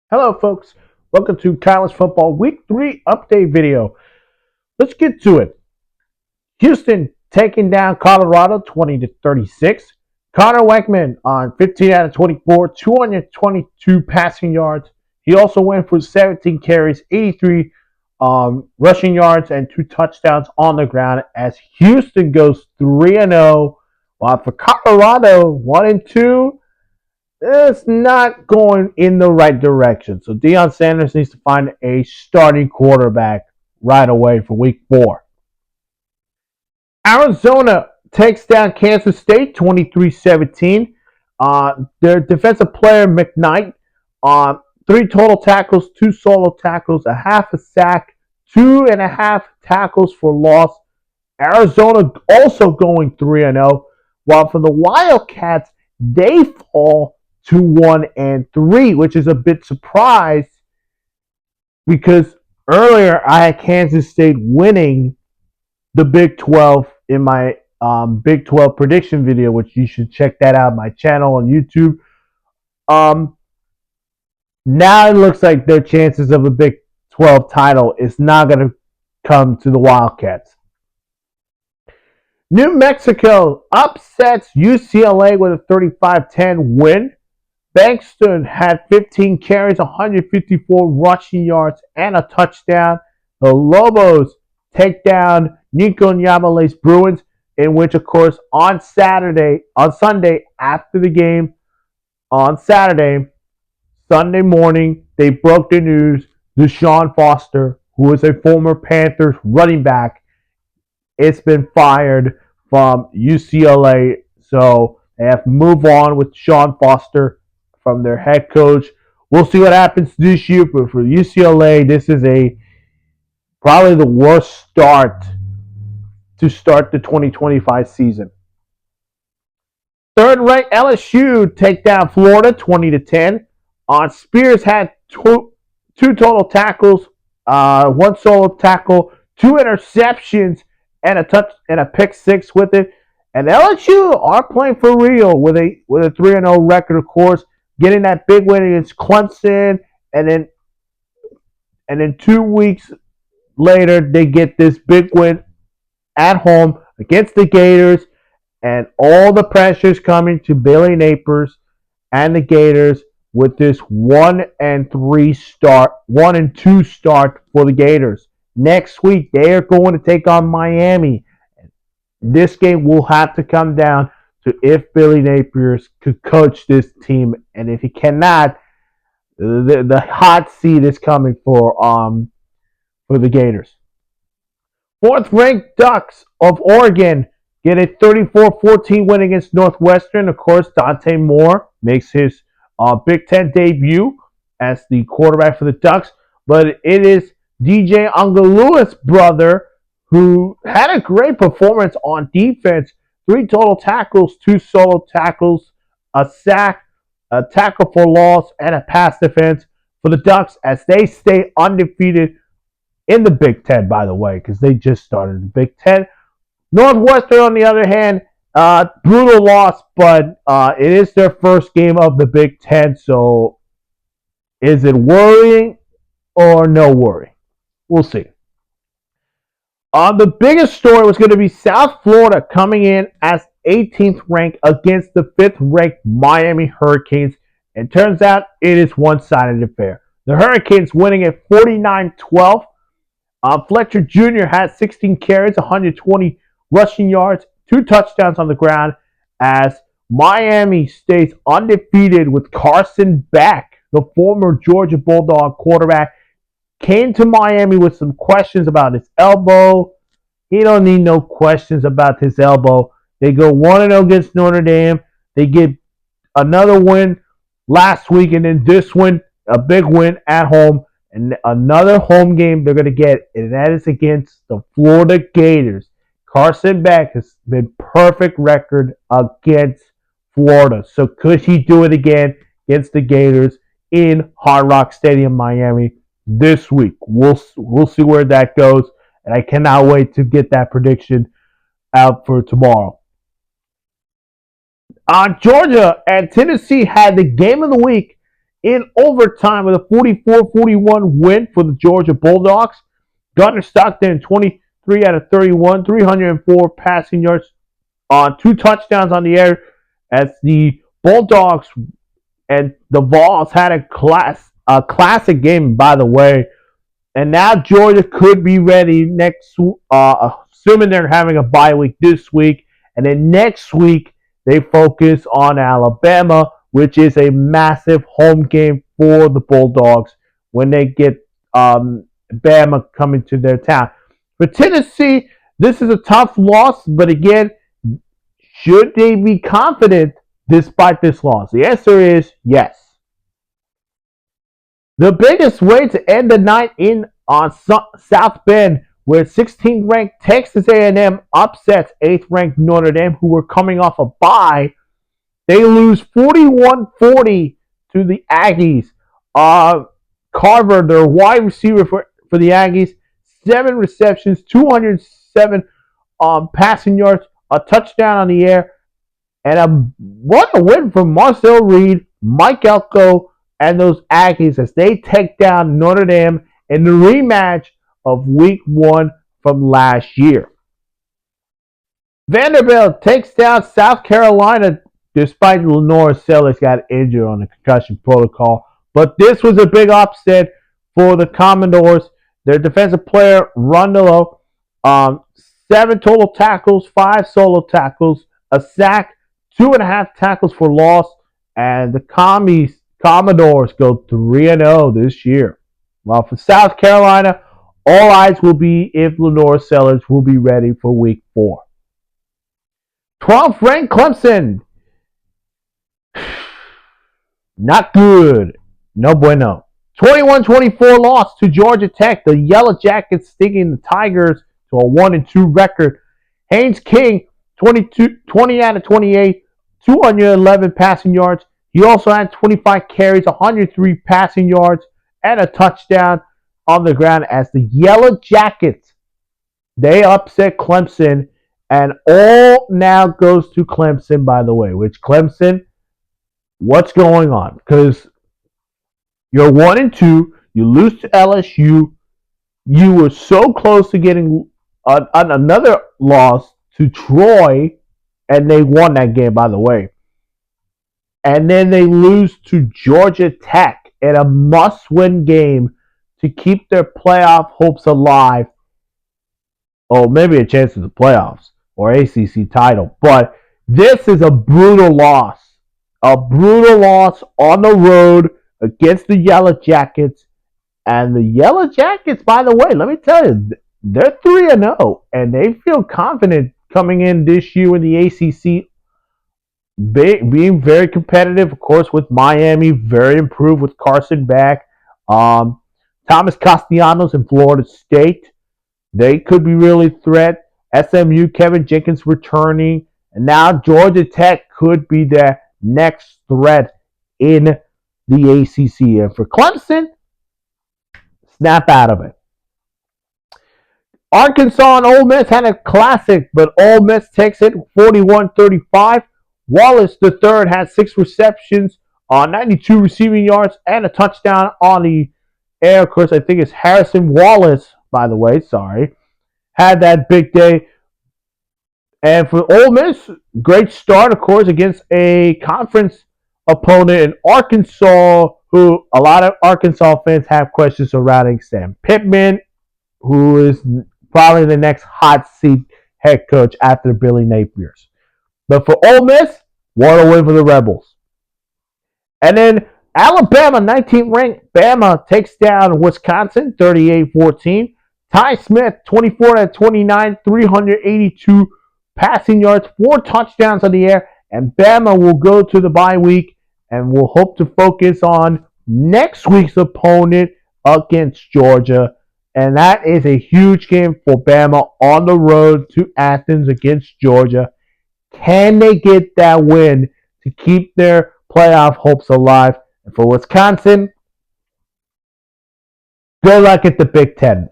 Hello, folks. Welcome to College Football Week 3 update video. Let's get to it. Houston taking down Colorado 20-36. Connor Weckman on 15 out of 24, 222 passing yards. He also went for 17 carries, 83 rushing yards, and 2 touchdowns on the ground as Houston goes 3-0. While for Colorado, 1-2. It's not going in the right direction. So Deion Sanders needs to find a starting quarterback right away for week 4. Arizona takes down Kansas State 23-17. Their defensive player, McKnight, 3 total tackles, 2 solo tackles, a half a sack, 2.5 tackles for loss. Arizona also going 3-0. While for the Wildcats, they fall to 1-3, which is a bit surprised because earlier I had Kansas State winning the Big 12 in my Big 12 prediction video, which you should check that out on my channel on YouTube. Now it looks like their chances of a Big 12 title is not going to come to the Wildcats. New Mexico upsets UCLA with a 35-10 win. Bankston had 15 carries, 154 rushing yards, and a touchdown. The Lobos take down Nico Nyamale's Bruins, in which, of course, on Sunday after the game, Sunday morning, they broke the news. Deshaun Foster, who is a former Panthers running back, it's been fired from UCLA. So they have to move on with Sean Foster from their head coach. We'll see what happens this year, but for UCLA, this is probably the worst start to start the 2025 season. Third-ranked LSU take down Florida 20-10. Spears had two total tackles, 1 solo tackle, 2 interceptions, and a pick 6 with it. And LSU are playing for real with a 3-0 record, of course, getting that big win against Clemson, and then 2 weeks later they get this big win at home against the Gators, and all the pressure's coming to Billy Napers and the Gators with this 1-2 start for the Gators. Next week they are going to take on Miami. This game will have to come down to if Billy Napier could coach this team, and if he cannot, the hot seat is coming for the Gators. Fourth-ranked Ducks of Oregon get a 34-14 win against Northwestern. Of course, Dante Moore makes his Big Ten debut as the quarterback for the Ducks, but it is DJ Ungalua's brother who had a great performance on defense. 3 total tackles, 2 solo tackles, a sack, a tackle for loss, and a pass defense for the Ducks as they stay undefeated in the Big Ten, by the way, because they just started the Big Ten. Northwestern, on the other hand, brutal loss, but it is their first game of the Big Ten, so is it worrying or no worry? We'll see. The biggest story was going to be South Florida coming in as 18th ranked against the 5th ranked Miami Hurricanes. And turns out it is one-sided affair. The Hurricanes winning at 49-12. Fletcher Jr. had 16 carries, 120 rushing yards, 2 touchdowns on the ground as Miami stays undefeated with Carson Beck, the former Georgia Bulldog quarterback, came to Miami with some questions about his elbow. He don't need no questions about his elbow. They go 1-0 against Notre Dame. They get another win last week, and then this one, a big win at home. And another home game they're going to get, and that is against the Florida Gators. Carson Beck has been perfect record against Florida. So could he do it again against the Gators in Hard Rock Stadium, Miami? This week. We'll see where that goes, and I cannot wait to get that prediction out for tomorrow. Georgia and Tennessee had the game of the week in overtime with a 44-41 win for the Georgia Bulldogs. Gunnar Stockton, 23 out of 31, 304 passing yards on 2 touchdowns on the air as the Bulldogs and the Vols had a classic game, by the way. And now Georgia could be ready assuming they're having a bye week this week. And then next week, they focus on Alabama, which is a massive home game for the Bulldogs when they get Bama coming to their town. For Tennessee, this is a tough loss, but again, should they be confident despite this loss? The answer is yes. The biggest way to end the night in on South Bend, where 16th ranked Texas A&M upsets 8th ranked Notre Dame, who were coming off a bye. They lose 41-40 to the Aggies. Carver, their wide receiver for the Aggies, 7 receptions, 207 passing yards, a touchdown on the air, and what a win from Marcel Reed, Mike Elko, and those Aggies as they take down Notre Dame in the rematch of Week 1 from last year. Vanderbilt takes down South Carolina despite Lenore Sellers got injured on the concussion protocol. But this was a big upset for the Commodores. Their defensive player, Rondolo, 7 total tackles, 5 solo tackles, a sack, 2.5 tackles for loss, and the Commodores go 3-0 this year. Well, for South Carolina, all eyes will be if Lenore Sellers will be ready for Week 4. 12th ranked Clemson. Not good. No bueno. 21-24 loss to Georgia Tech. The Yellow Jackets sticking the Tigers to a 1-2 record. Haynes King, 20 out of 28, 211 passing yards. He also had 25 carries, 103 passing yards, and a touchdown on the ground as the Yellow Jackets, they upset Clemson, and all now goes to Clemson, by the way, which Clemson, what's going on? Because you're 1-2, you lose to LSU, you were so close to getting another loss to Troy, and they won that game, by the way. And then they lose to Georgia Tech in a must-win game to keep their playoff hopes alive. Oh, maybe a chance at the playoffs or ACC title. But this is a brutal loss. A brutal loss on the road against the Yellow Jackets. And the Yellow Jackets, by the way, let me tell you, they're 3-0. And they feel confident coming in this year in the ACC, being very competitive, of course, with Miami, very improved with Carson back. Thomas Castellanos in Florida State, they could be really a threat. SMU, Kevin Jenkins returning. And now Georgia Tech could be their next threat in the ACC. And for Clemson, snap out of it. Arkansas and Ole Miss had a classic, but Ole Miss takes it 41-35. Wallace III had 6 receptions, 92 receiving yards, and a touchdown on the air. Of course, I think it's Harrison Wallace, by the way, had that big day. And for Ole Miss, great start, of course, against a conference opponent in Arkansas, who a lot of Arkansas fans have questions surrounding Sam Pittman, who is probably the next hot seat head coach after Billy Napier's. But for Ole Miss, what a win for the Rebels. And then Alabama, 19th ranked Bama, takes down Wisconsin, 38-14. Ty Smith, 24 out of 29, 382 passing yards, 4 touchdowns on the air. And Bama will go to the bye week and will hope to focus on next week's opponent against Georgia. And that is a huge game for Bama on the road to Athens against Georgia. Can they get that win to keep their playoff hopes alive? And for Wisconsin, good luck at the Big Ten.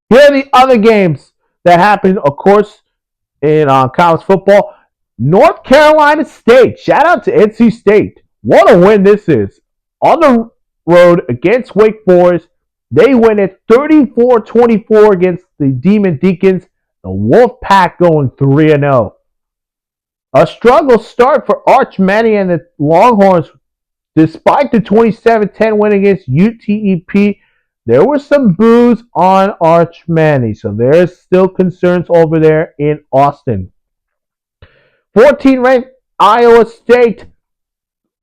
Here are the other games that happened, of course, in college football. North Carolina State, shout out to NC State, What a win this is. On the road against Wake Forest, they win it 34-24 against the Demon Deacons. The Wolfpack going 3-0. A struggle start for Arch Manning and the Longhorns. Despite the 27-10 win against UTEP, there was some boos on Arch Manning, so there's still concerns over there in Austin. 14th-ranked Iowa State,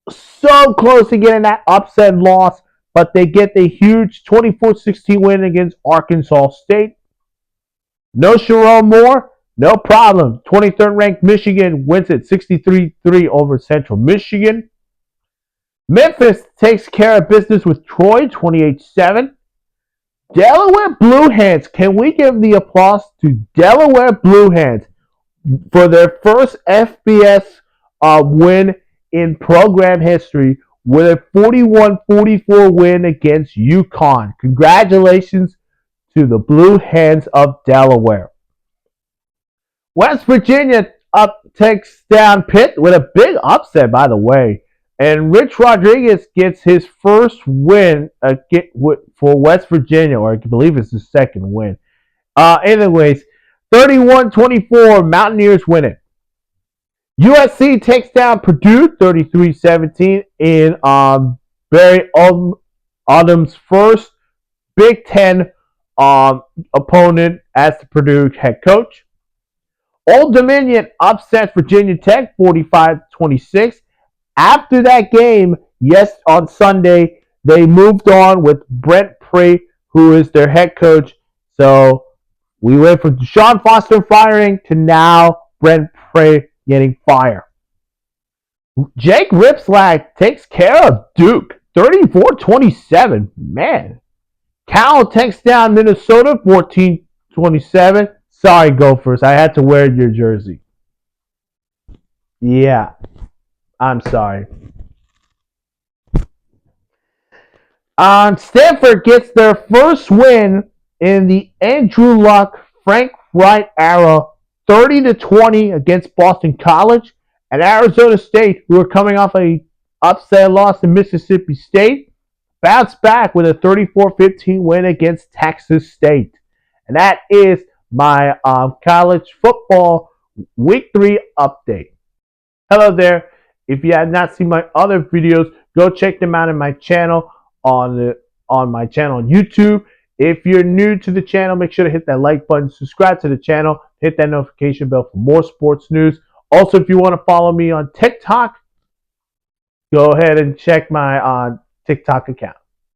so close to getting that upset loss, but they get the huge 24-16 win against Arkansas State. No Sharon Moore, no problem. 23rd-ranked Michigan wins it 63-3 over Central Michigan. Memphis takes care of business with Troy 28-7. Delaware Blue Hands, can we give the applause to Delaware Blue Hands for their first FBS win in program history with a 41-44 win against UConn. Congratulations to the Blue Hands of Delaware. West Virginia takes down Pitt with a big upset, by the way. And Rich Rodriguez gets his first win for West Virginia, or I believe it's his second win. Anyways, 31-24, Mountaineers win it. USC takes down Purdue 33-17 in Barry Odom's first Big Ten opponent as the Purdue head coach. Old Dominion upsets Virginia Tech 45-26. After that game, on Sunday, they moved on with Brent Pry, who is their head coach. So we went from Deshaun Foster firing to now Brent Pry getting fired. Jake Ripslack takes care of Duke 34-27. Man. Cal takes down Minnesota 14-27. Sorry, Gophers. I had to wear your jersey. Yeah. I'm sorry. Stanford gets their first win in the Andrew Luck, Frank Wright era, 30-20 against Boston College. And Arizona State, who are coming off a upset loss to Mississippi State, bounced back with a 34-15 win against Texas State. And that is my college football week 3 update. Hello there. If you have not seen my other videos, go check them out on my channel on my channel on YouTube. If you're new to the channel, make sure to hit that like button, subscribe to the channel, hit that notification bell for more sports news. Also, if you want to follow me on TikTok, go ahead and check my TikTok account.